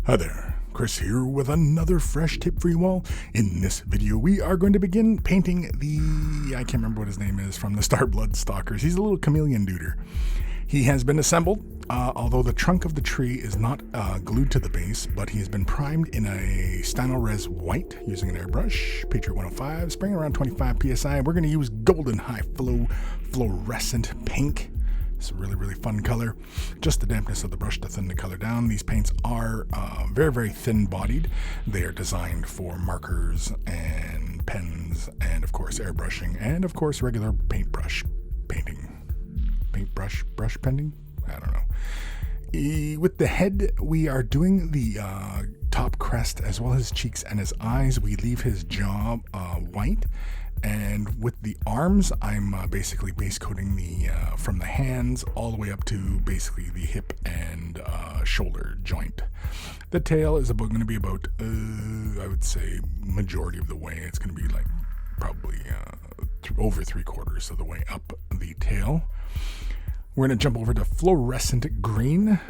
Hi there, Chris here with another fresh tip for you all. In this video, we are going to begin painting I can't remember what his name is, from the Starblood Stalkers. He's a little chameleon duder. He has been assembled, although the trunk of the tree is not glued to the base, but he has been primed in a Stynylrez white using an airbrush, Patriot 105, spraying around 25 psi. We're going to use golden high flow fluorescent pink. It's a really, really fun color. Just the dampness of the brush to thin the color down. These paints are very, very thin bodied. They are designed for markers and pens and, of course, airbrushing and, of course, regular paintbrush painting. Paintbrush brush painting? I don't know. With the head, we are doing the top crest as well as his cheeks and his eyes. We leave his jaw white. And with the arms, I'm basically base coating from the hands all the way up to basically the hip and shoulder joint. The tail is going to be about, I would say, majority of the way. It's going to be like probably over 3/4 of the way up the tail. We're going to jump over to fluorescent green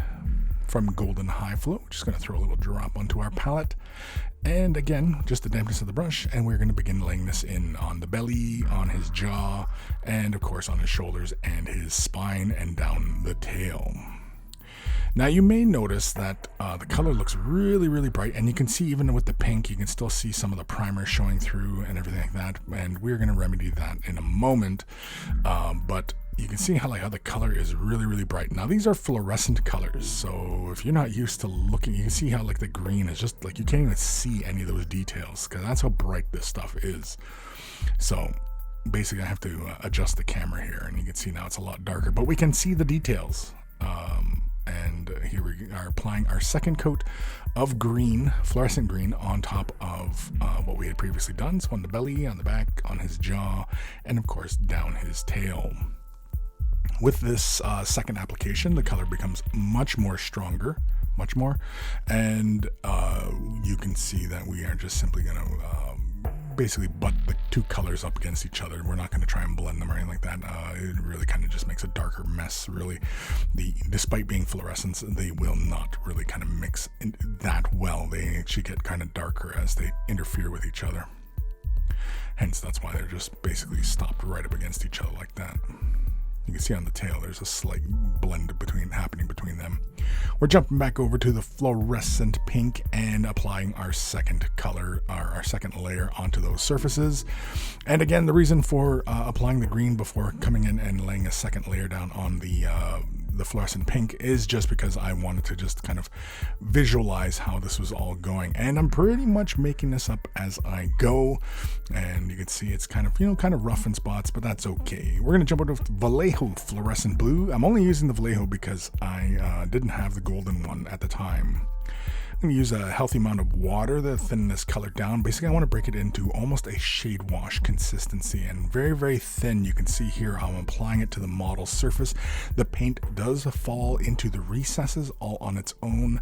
from Golden High Flow. Just going to throw a little drop onto our palette. And again, just the dampness of the brush. And we're going to begin laying this in on the belly, on his jaw, and of course on his shoulders and his spine and down the tail. Now you may notice that the color looks really, really bright, and you can see even with the pink, you can still see some of the primer showing through and everything like that. And we're going to remedy that in a moment. But you can see how the color is really, really bright. Now these are fluorescent colors, so if you're not used to looking, you can see how the green is just you can't even see any of those details because that's how bright this stuff is. So basically I have to adjust the camera here, and you can see now it's a lot darker, but we can see the details. And here we are applying our second coat of green, fluorescent green, on top of what we had previously done. So on the belly, on the back, on his jaw, and of course down his tail. With this second application, the color becomes much more stronger, much more. And you can see that we are just simply going to basically butt the two colors up against each other. We're not going to try and blend them or anything like that. It really kind of just makes a darker mess, really. Despite being fluorescents, they will not really kind of mix that well. They actually get kind of darker as they interfere with each other. Hence, that's why they're just basically stopped right up against each other like that. You can see on the tail there's a slight blend happening between them. We're jumping back over to the fluorescent pink and applying our second color, our second layer onto those surfaces. And again, the reason for applying the green before coming in and laying a second layer down on the fluorescent pink is just because I wanted to just kind of visualize how this was all going. And I'm pretty much making this up as I go. And you can see it's kind of rough in spots, but that's okay. We're going to jump over to Vallejo fluorescent blue. I'm only using the Vallejo because I didn't have the golden one at the time. I'm going to use a healthy amount of water to thin this color down. Basically, I want to break it into almost a shade wash consistency, and very, very thin. You can see here how I'm applying it to the model surface. The paint does fall into the recesses all on its own.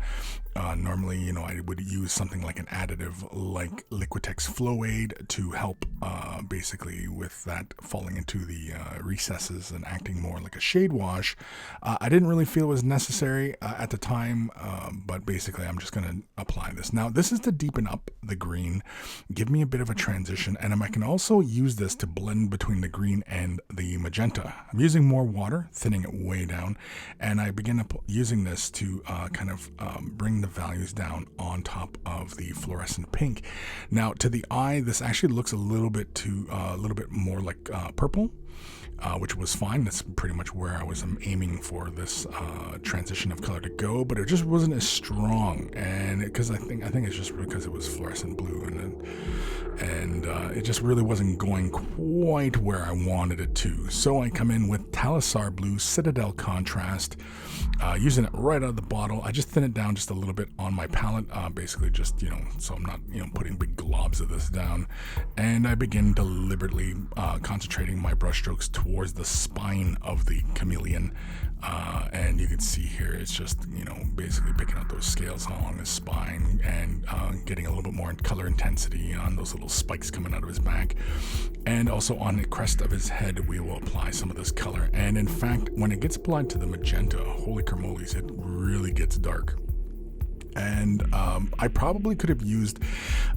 Normally, I would use something like an additive like Liquitex Flow Aid to help basically with that falling into the recesses and acting more like a shade wash. I didn't really feel it was necessary at the time, but basically I'm just going to apply this. Now, this is to deepen up the green, give me a bit of a transition, and I can also use this to blend between the green and the magenta. I'm using more water, thinning it way down, and I begin using this to kind of bring the values down on top of the fluorescent pink. Now, to the eye, this actually looks a little bit more like purple, which was fine. That's pretty much where I was aiming for this transition of color to go, but it just wasn't as strong. And because I think it's just because it was fluorescent blue, and it just really wasn't going quite where I wanted it to. So I come in with Talisar Blue Citadel Contrast, using it right out of the bottle. I just thin it down just a little bit on my palette, basically just, so I'm not, putting big globs of this down. And I begin deliberately concentrating my brush strokes towards the spine of the chameleon. And you can see here, it's just, basically picking out those scales along his spine and getting a little bit more color intensity on those little spikes coming out of his back. And also on the crest of his head, we will apply some of this color. And in fact, when it gets applied to the magenta, holy carmoles, it really gets dark. And I probably could have used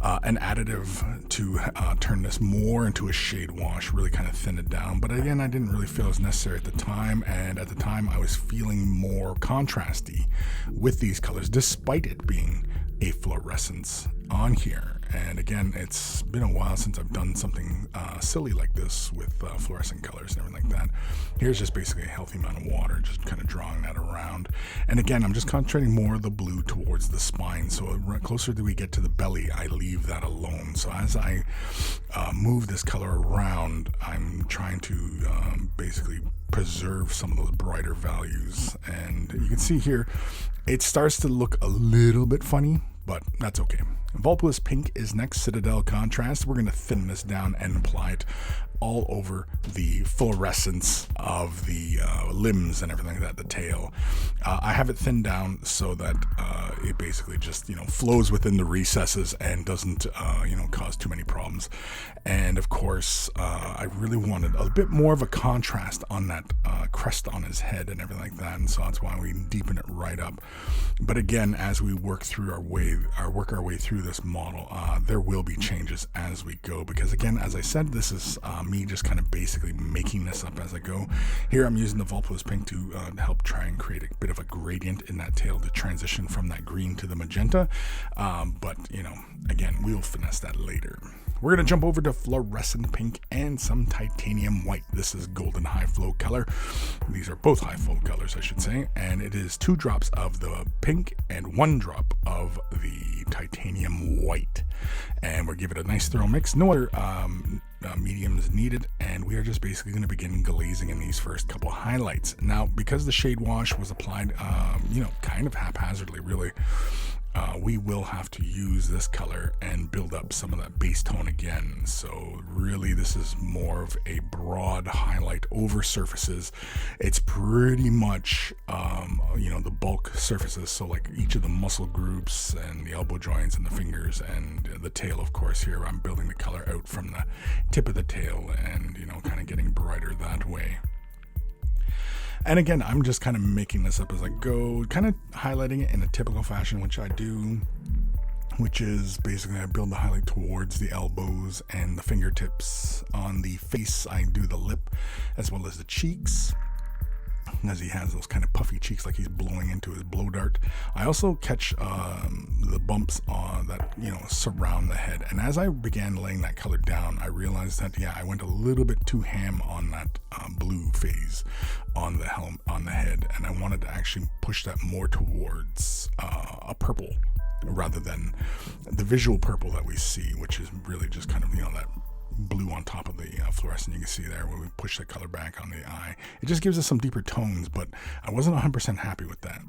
an additive to turn this more into a shade wash, really kind of thin it down. But again, I didn't really feel it was necessary at the time. And at the time, I was feeling more contrasty with these colors, despite it being a fluorescence on here. And again, it's been a while since I've done something silly like this with fluorescent colors and everything like that. Here's just basically a healthy amount of water, just kind of drawing that around. And again, I'm just concentrating more of the blue towards the spine. So closer that we get to the belly, I leave that alone. So as I move this color around, I'm trying to basically preserve some of those brighter values. And you can see here, it starts to look a little bit funny, but that's okay. Vulpeless Pink is next, Citadel Contrast. We're going to thin this down and apply it all over the fluorescence of the limbs and everything like that, the tail. I have it thinned down so that it basically just, flows within the recesses and doesn't, cause too many problems. And of course, I really wanted a bit more of a contrast on that crest on his head and everything like that. And so that's why we deepen it right up. But again, as we work our way through this model, there will be changes as we go, because again, as I said, this is me just kind of basically making this up as I go. Here I'm using the Vulpeless Pink to help try and create a bit of a gradient in that tail to transition from that green to the magenta. But again, we'll finesse that later. We're going to jump over to Fluorescent Pink and some Titanium White. This is Golden High Flow color. These are both high flow colors, I should say. And it is 2 drops of the pink and 1 drop of the Titanium White. And we'll give it a nice thorough mix. No other mediums needed. And we are just basically going to begin glazing in these first couple highlights. Now, because the shade wash was applied, kind of haphazardly, really, we will have to use this color and build up some of that base tone again. So really, this is more of a broad highlight over surfaces. It's pretty much, the bulk surfaces. So like each of the muscle groups and the elbow joints and the fingers and the tail, of course, here I'm building the color out from the tip of the tail and, kind of getting brighter that way. And again, I'm just kind of making this up as I go, kind of highlighting it in a typical fashion, which I do, which is basically I build the highlight towards the elbows and the fingertips. On the face, I do the lip as well as the cheeks, as he has those kind of puffy cheeks like he's blowing into his blow dart. I also catch the bumps that surround the head. And as I began laying that color down, I realized that I went a little bit too ham on that blue phase on the head, and I wanted to actually push that more towards a purple rather than the visual purple that we see, which is really just kind of that blue on top of the fluorescent. You can see there when we push the color back on the eye, it just gives us some deeper tones, but I wasn't 100% happy with that.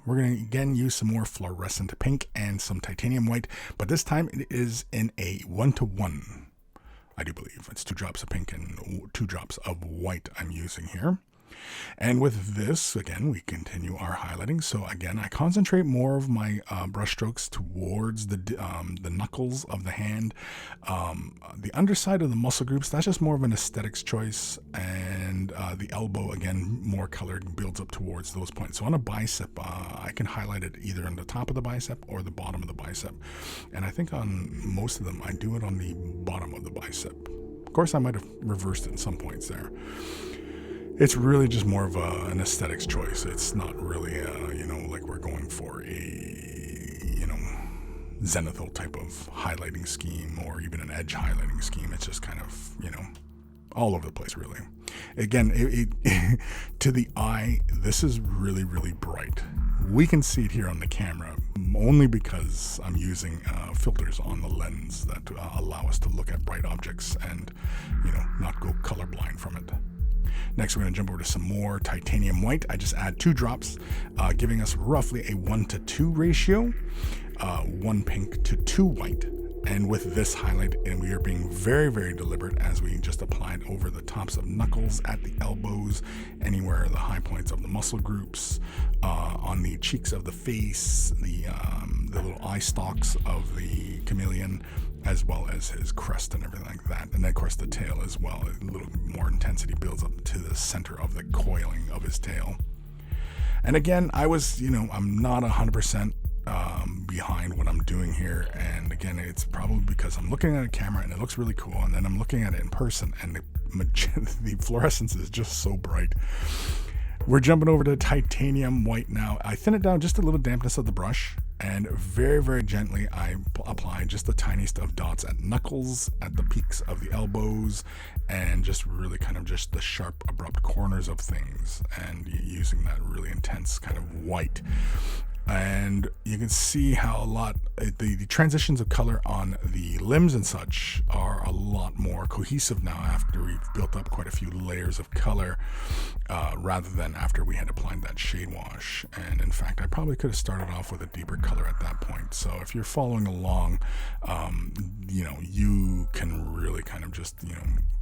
We're going to again use some more Fluorescent Pink and some Titanium White, but this time it is in a 1-to-1. I do believe it's 2 drops of pink and 2 drops of white I'm using here. And with this, again, we continue our highlighting. So again, I concentrate more of my brush strokes towards the knuckles of the hand, the underside of the muscle groups. That's just more of an aesthetics choice. And the elbow, again, more color builds up towards those points. So on a bicep, I can highlight it either on the top of the bicep or the bottom of the bicep. And I think on most of them, I do it on the bottom of the bicep. Of course, I might have reversed it in some points there. It's really just more of an aesthetics choice. It's not really, like we're going for a, zenithal type of highlighting scheme or even an edge highlighting scheme. It's just kind of, all over the place, really. Again, to the eye, this is really, really bright. We can see it here on the camera only because I'm using filters on the lens that allow us to look at bright objects and, not go colorblind from it. Next, we're going to jump over to some more Titanium White. I just add 2 drops, giving us roughly a 1-to-2 ratio, 1 pink to 2 white. And with this highlight, and we are being very, very deliberate as we just apply it over the tops of knuckles, at the elbows, anywhere the high points of the muscle groups, on the cheeks of the face, the little eye stalks of the chameleon, as well as his crest and everything like that. And then, of course, the tail as well. A little more intensity builds up to the center of the coiling of his tail. And again, I was, I'm not 100% behind what I'm doing here. And again, it's probably because I'm looking at a camera and it looks really cool, and then I'm looking at it in person and the fluorescence is just so bright. We're jumping over to titanium white now. I thin it down just a little dampness of the brush, and very, very gently I apply just the tiniest of dots at knuckles, at the peaks of the elbows, and just really kind of just the sharp, abrupt corners of things, and using that really intense kind of white. And you can see how the transitions of color on the limbs and such are a lot more cohesive now after we've built up quite a few layers of color, rather than after we had applied that shade wash. And in fact, I probably could have started off with a deeper color at that point. So if you're following along, you can really kind of just,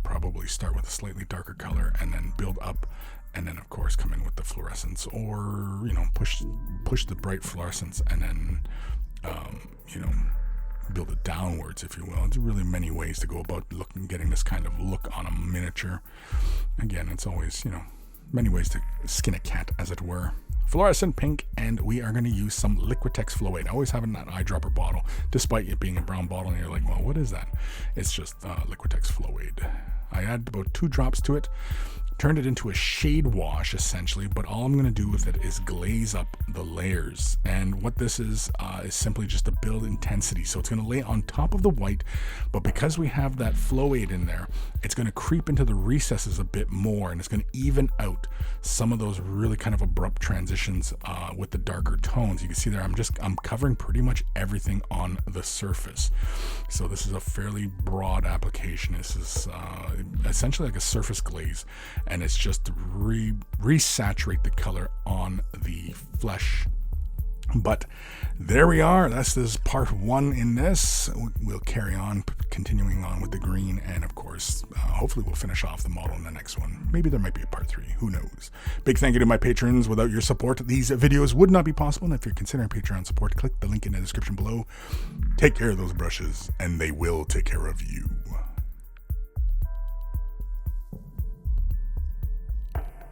probably start with a slightly darker color and then build up, and then of course come in with the fluorescence, or push the bright fluorescence and then build it downwards, if you will. There's really many ways to go about getting this kind of look on a miniature. Again, it's always many ways to skin a cat, as it were. Fluorescent pink, and we are going to use some Liquitex Flow 8. I always have it in that eyedropper bottle, despite it being a brown bottle, and you're like, well, what is that? It's just Liquitex Flow 8. I add about 2 drops to it, turned it into a shade wash essentially, but all I'm going to do with it is glaze up the layers. And what this is simply just to build intensity. So it's going to lay on top of the white, but because we have that Flow 8 in there, it's going to creep into the recesses a bit more, and it's going to even out some of those really kind of abrupt transitions with the darker tones. You can see there I'm covering pretty much everything on the surface. So this is a fairly broad application. This is essentially like a surface glaze, and it's just to resaturate the color on the flesh. But there we are. This is part 1 in this. We'll carry on, continuing on with the green, and of course, hopefully we'll finish off the model in the next one. Maybe there might be a part 3. Who knows? Big thank you to my patrons. Without your support, these videos would not be possible. And if you're considering Patreon support, click the link in the description below. Take care of those brushes, and they will take care of you.